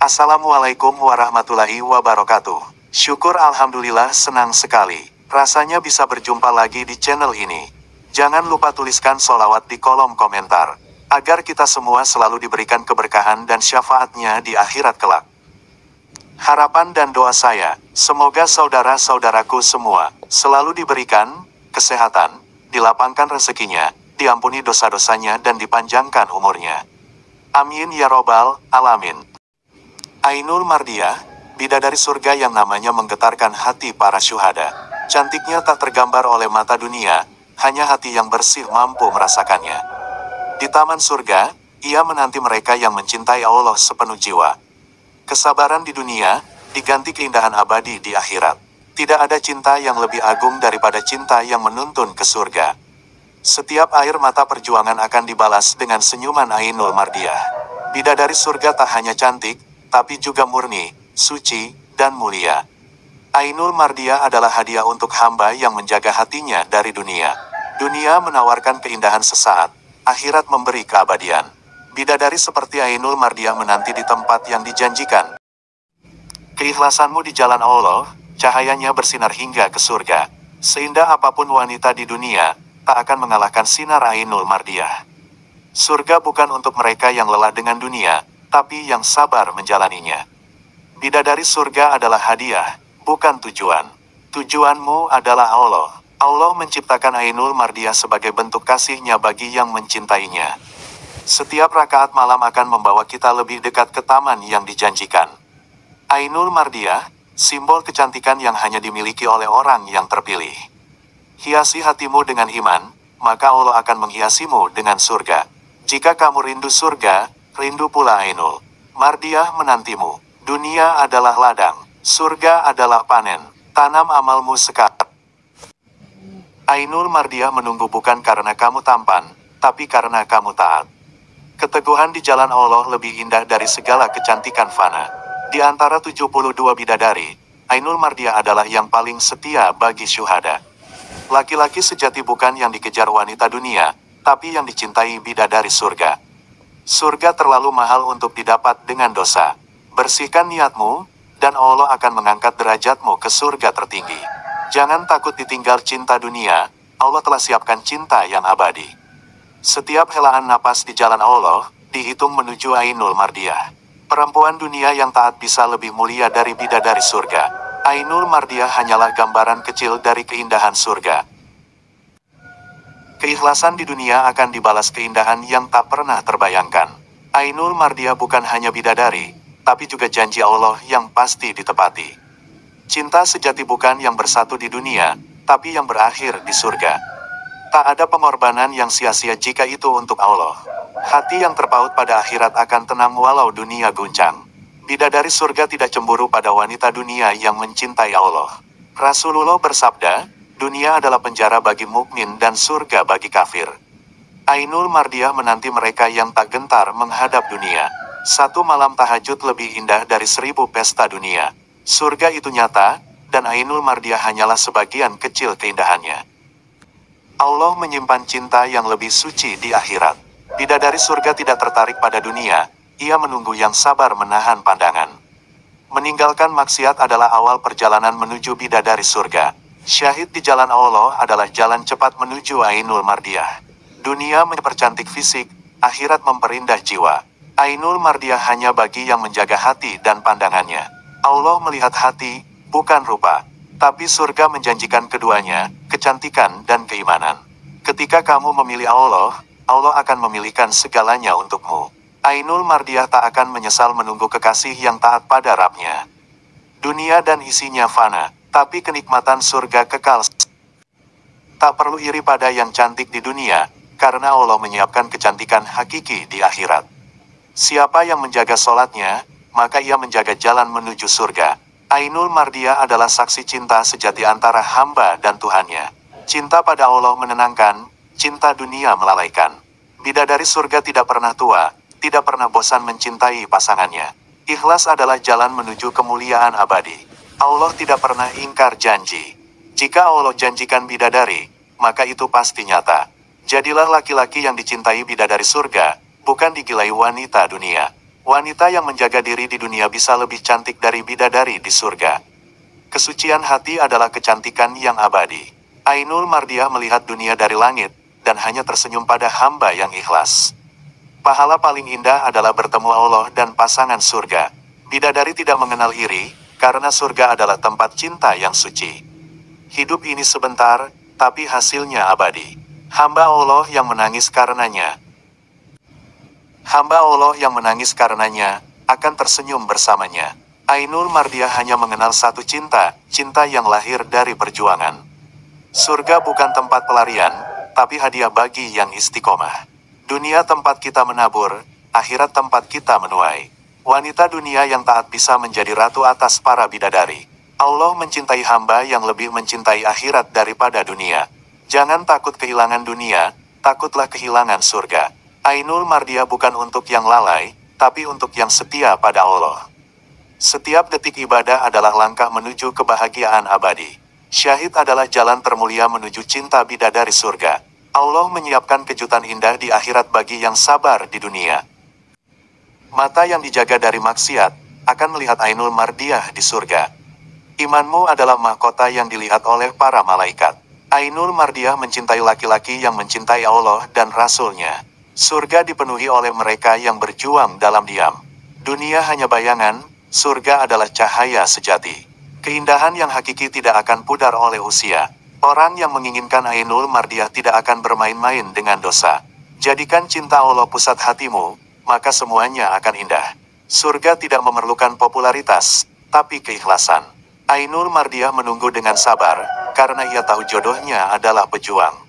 Assalamualaikum warahmatullahi wabarakatuh. Syukur alhamdulillah, senang sekali. Rasanya bisa berjumpa lagi di channel ini. Jangan lupa tuliskan sholawat di kolom komentar, agar kita semua selalu diberikan keberkahan dan syafaatnya di akhirat kelak. Harapan dan doa saya, semoga saudara-saudaraku semua selalu diberikan kesehatan, dilapangkan rezekinya, diampuni dosa-dosanya dan dipanjangkan umurnya. Amin ya robbal alamin. Ainul Mardiah, bidadari surga yang namanya menggetarkan hati para syuhada. Cantiknya tak tergambar oleh mata dunia, hanya hati yang bersih mampu merasakannya. Di taman surga, ia menanti mereka yang mencintai Allah sepenuh jiwa. Kesabaran di dunia, diganti keindahan abadi di akhirat. Tidak ada cinta yang lebih agung daripada cinta yang menuntun ke surga. Setiap air mata perjuangan akan dibalas dengan senyuman Ainul Mardiah. Bidadari surga tak hanya cantik, tapi juga murni, suci, dan mulia. Ainul Mardiah adalah hadiah untuk hamba yang menjaga hatinya dari dunia. Dunia menawarkan keindahan sesaat, akhirat memberi keabadian. Bidadari seperti Ainul Mardiah menanti di tempat yang dijanjikan. Keikhlasanmu di jalan Allah, cahayanya bersinar hingga ke surga. Seindah apapun wanita di dunia, tak akan mengalahkan sinar Ainul Mardiah. Surga bukan untuk mereka yang lelah dengan dunia, tapi yang sabar menjalaninya. Bidadari surga adalah hadiah, bukan tujuan. Tujuanmu adalah Allah. Allah menciptakan Ainul Mardiah sebagai bentuk kasih-Nya bagi yang mencintainya. Setiap rakaat malam akan membawa kita lebih dekat ke taman yang dijanjikan. Ainul Mardiah, simbol kecantikan yang hanya dimiliki oleh orang yang terpilih. Hiasi hatimu dengan iman, maka Allah akan menghiasimu dengan surga. Jika kamu rindu surga, rindu pula Ainul Mardiah menantimu. Dunia adalah ladang, surga adalah panen. Tanam amalmu sekarang. Ainul Mardiah menunggu bukan karena kamu tampan, tapi karena kamu taat. Keteguhan di jalan Allah lebih indah dari segala kecantikan fana. Di antara 72 bidadari, Ainul Mardiah adalah yang paling setia bagi syuhada. Laki-laki sejati bukan yang dikejar wanita dunia, tapi yang dicintai bidadari surga. Surga terlalu mahal untuk didapat dengan dosa. Bersihkan niatmu, dan Allah akan mengangkat derajatmu ke surga tertinggi. Jangan takut ditinggal cinta dunia, Allah telah siapkan cinta yang abadi. Setiap helaan napas di jalan Allah, dihitung menuju Ainul Mardiah. Perempuan dunia yang taat bisa lebih mulia dari bidadari surga. Ainul Mardiah hanyalah gambaran kecil dari keindahan surga. Keikhlasan di dunia akan dibalas keindahan yang tak pernah terbayangkan. Ainul Mardiah bukan hanya bidadari, tapi juga janji Allah yang pasti ditepati. Cinta sejati bukan yang bersatu di dunia, tapi yang berakhir di surga. Tak ada pengorbanan yang sia-sia jika itu untuk Allah. Hati yang terpaut pada akhirat akan tenang walau dunia guncang. Bidadari surga tidak cemburu pada wanita dunia yang mencintai Allah. Rasulullah bersabda, dunia adalah penjara bagi mukmin dan surga bagi kafir. Ainul Mardiah menanti mereka yang tak gentar menghadap dunia. Satu malam tahajud lebih indah dari 1000 pesta dunia. Surga itu nyata, dan Ainul Mardiah hanyalah sebagian kecil keindahannya. Allah menyimpan cinta yang lebih suci di akhirat. Bidadari surga tidak tertarik pada dunia, ia menunggu yang sabar menahan pandangan. Meninggalkan maksiat adalah awal perjalanan menuju bidadari surga. Syahid di jalan Allah adalah jalan cepat menuju Ainul Mardiah. Dunia mempercantik fisik, akhirat memperindah jiwa. Ainul Mardiah hanya bagi yang menjaga hati dan pandangannya. Allah melihat hati, bukan rupa. Tapi surga menjanjikan keduanya, kecantikan dan keimanan. Ketika kamu memilih Allah, Allah akan memilihkan segalanya untukmu. Ainul Mardiah tak akan menyesal menunggu kekasih yang taat pada Rabb-Nya. Dunia dan isinya fana, tapi kenikmatan surga kekal. Tak perlu iri pada yang cantik di dunia, karena Allah menyiapkan kecantikan hakiki di akhirat. Siapa yang menjaga sholatnya, maka ia menjaga jalan menuju surga. Ainul Mardiah adalah saksi cinta sejati antara hamba dan Tuhannya. Cinta pada Allah menenangkan, cinta dunia melalaikan. Bidadari surga tidak pernah tua, tidak pernah bosan mencintai pasangannya. Ikhlas adalah jalan menuju kemuliaan abadi. Allah tidak pernah ingkar janji. Jika Allah janjikan bidadari, maka itu pasti nyata. Jadilah laki-laki yang dicintai bidadari surga, bukan digilai wanita dunia. Wanita yang menjaga diri di dunia bisa lebih cantik dari bidadari di surga. Kesucian hati adalah kecantikan yang abadi. Ainul Mardiah melihat dunia dari langit, dan hanya tersenyum pada hamba yang ikhlas. Pahala paling indah adalah bertemu Allah dan pasangan surga. Bidadari tidak mengenal iri, karena surga adalah tempat cinta yang suci. Hidup ini sebentar, tapi hasilnya abadi. Hamba Allah yang menangis karenanya. Hamba Allah yang menangis karenanya, akan tersenyum bersamanya. Ainul Mardiah hanya mengenal satu cinta, cinta yang lahir dari perjuangan. Surga bukan tempat pelarian, tapi hadiah bagi yang istiqomah. Dunia tempat kita menabur, akhirat tempat kita menuai. Wanita dunia yang taat bisa menjadi ratu atas para bidadari. Allah mencintai hamba yang lebih mencintai akhirat daripada dunia. Jangan takut kehilangan dunia, takutlah kehilangan surga. Ainul Mardiah bukan untuk yang lalai, tapi untuk yang setia pada Allah. Setiap detik ibadah adalah langkah menuju kebahagiaan abadi. Syahid adalah jalan termulia menuju cinta bidadari surga. Allah menyiapkan kejutan indah di akhirat bagi yang sabar di dunia. Mata yang dijaga dari maksiat, akan melihat Ainul Mardiah di surga. Imanmu adalah mahkota yang dilihat oleh para malaikat. Ainul Mardiah mencintai laki-laki yang mencintai Allah dan Rasul-Nya. Surga dipenuhi oleh mereka yang berjuang dalam diam. Dunia hanya bayangan, surga adalah cahaya sejati. Keindahan yang hakiki tidak akan pudar oleh usia. Orang yang menginginkan Ainul Mardiah tidak akan bermain-main dengan dosa. Jadikan cinta Allah pusat hatimu, maka semuanya akan indah. Surga tidak memerlukan popularitas, tapi keikhlasan. Ainul Mardiah menunggu dengan sabar, karena ia tahu jodohnya adalah pejuang.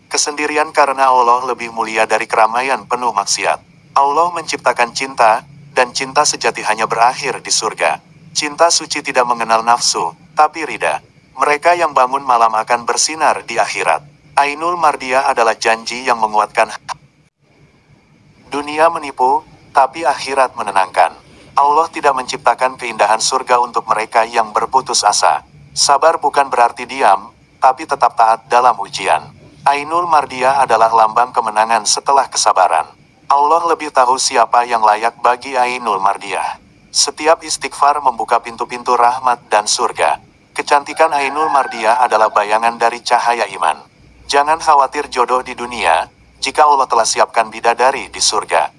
Kesendirian karena Allah lebih mulia dari keramaian penuh maksiat. Allah menciptakan cinta, dan cinta sejati hanya berakhir di surga. Cinta suci tidak mengenal nafsu, tapi ridha. Mereka yang bangun malam akan bersinar di akhirat. Ainul Mardiah adalah janji yang menguatkan. Dunia menipu, tapi akhirat menenangkan. Allah tidak menciptakan keindahan surga untuk mereka yang berputus asa. Sabar bukan berarti diam, tapi tetap taat dalam ujian. Ainul Mardiah adalah lambang kemenangan setelah kesabaran. Allah lebih tahu siapa yang layak bagi Ainul Mardiah. Setiap istighfar membuka pintu-pintu rahmat dan surga. Kecantikan Ainul Mardiah adalah bayangan dari cahaya iman. Jangan khawatir jodoh di dunia, jika Allah telah siapkan bidadari di surga.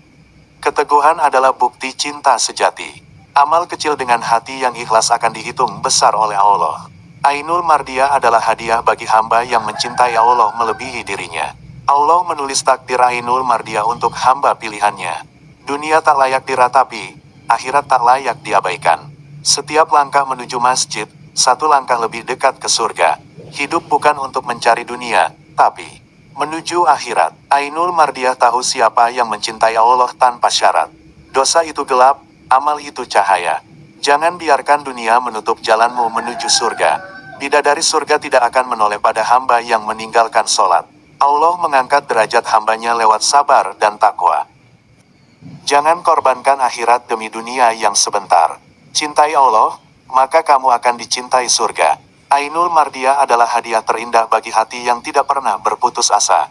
Keteguhan adalah bukti cinta sejati. Amal kecil dengan hati yang ikhlas akan dihitung besar oleh Allah. Ainul Mardiah adalah hadiah bagi hamba yang mencintai Allah melebihi dirinya. Allah menulis takdir Ainul Mardiah untuk hamba pilihannya. Dunia tak layak diratapi, akhirat tak layak diabaikan. Setiap langkah menuju masjid, satu langkah lebih dekat ke surga. Hidup bukan untuk mencari dunia, tapi menuju akhirat. Ainul Mardiah tahu siapa yang mencintai Allah tanpa syarat. Dosa itu gelap, amal itu cahaya. Jangan biarkan dunia menutup jalanmu menuju surga. Bidadari surga tidak akan menoleh pada hamba yang meninggalkan sholat. Allah mengangkat derajat hambanya lewat sabar dan takwa. Jangan korbankan akhirat demi dunia yang sebentar. Cintai Allah, maka kamu akan dicintai surga. Ainul Mardiah adalah hadiah terindah bagi hati yang tidak pernah berputus asa.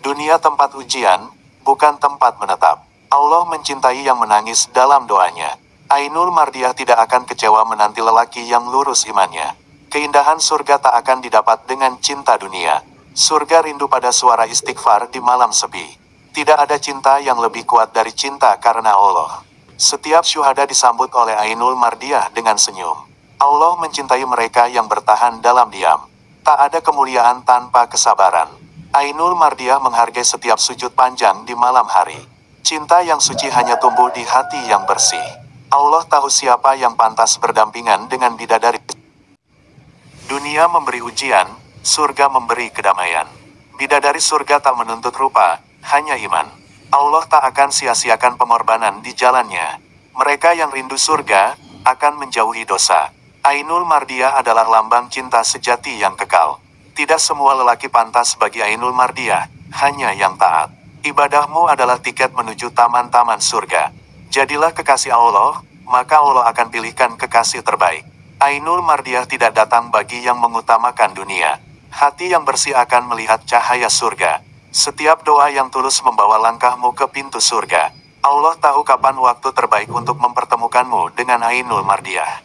Dunia tempat ujian, bukan tempat menetap. Allah mencintai yang menangis dalam doanya. Ainul Mardiah tidak akan kecewa menanti lelaki yang lurus imannya. Keindahan surga tak akan didapat dengan cinta dunia. Surga rindu pada suara istighfar di malam sepi. Tidak ada cinta yang lebih kuat dari cinta karena Allah. Setiap syuhada disambut oleh Ainul Mardiah dengan senyum. Allah mencintai mereka yang bertahan dalam diam. Tak ada kemuliaan tanpa kesabaran. Ainul Mardiah menghargai setiap sujud panjang di malam hari. Cinta yang suci hanya tumbuh di hati yang bersih. Allah tahu siapa yang pantas berdampingan dengan bidadari. Dunia memberi ujian, surga memberi kedamaian. Bidadari surga tak menuntut rupa, hanya iman. Allah tak akan sia-siakan pengorbanan di jalannya. Mereka yang rindu surga, akan menjauhi dosa. Ainul Mardiah adalah lambang cinta sejati yang kekal. Tidak semua lelaki pantas bagi Ainul Mardiah, hanya yang taat. Ibadahmu adalah tiket menuju taman-taman surga. Jadilah kekasih Allah, maka Allah akan pilihkan kekasih terbaik. Ainul Mardiah tidak datang bagi yang mengutamakan dunia. Hati yang bersih akan melihat cahaya surga. Setiap doa yang tulus membawa langkahmu ke pintu surga. Allah tahu kapan waktu terbaik untuk mempertemukanmu dengan Ainul Mardiah.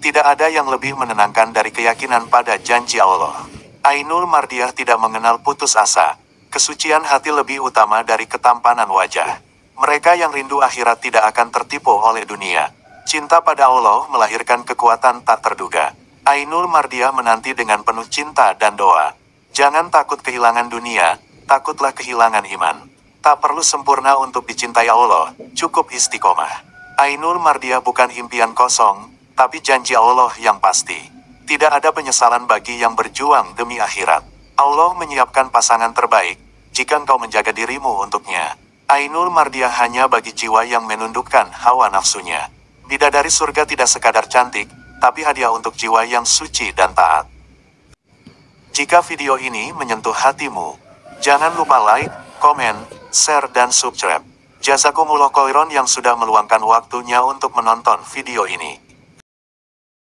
Tidak ada yang lebih menenangkan dari keyakinan pada janji Allah. Ainul Mardiah tidak mengenal putus asa. Kesucian hati lebih utama dari ketampanan wajah. Mereka yang rindu akhirat tidak akan tertipu oleh dunia. Cinta pada Allah melahirkan kekuatan tak terduga. Ainul Mardiah menanti dengan penuh cinta dan doa. Jangan takut kehilangan dunia, takutlah kehilangan iman. Tak perlu sempurna untuk dicintai Allah, cukup istiqomah. Ainul Mardiah bukan impian kosong, tapi janji Allah yang pasti. Tidak ada penyesalan bagi yang berjuang demi akhirat. Allah menyiapkan pasangan terbaik, jika engkau menjaga dirimu untuknya. Ainul Mardiah hanya bagi jiwa yang menundukkan hawa nafsunya. Bidadari surga tidak sekadar cantik, tapi hadiah untuk jiwa yang suci dan taat. Jika video ini menyentuh hatimu, jangan lupa like, komen, share dan subscribe. Jazakumullah khairan yang sudah meluangkan waktunya untuk menonton video ini.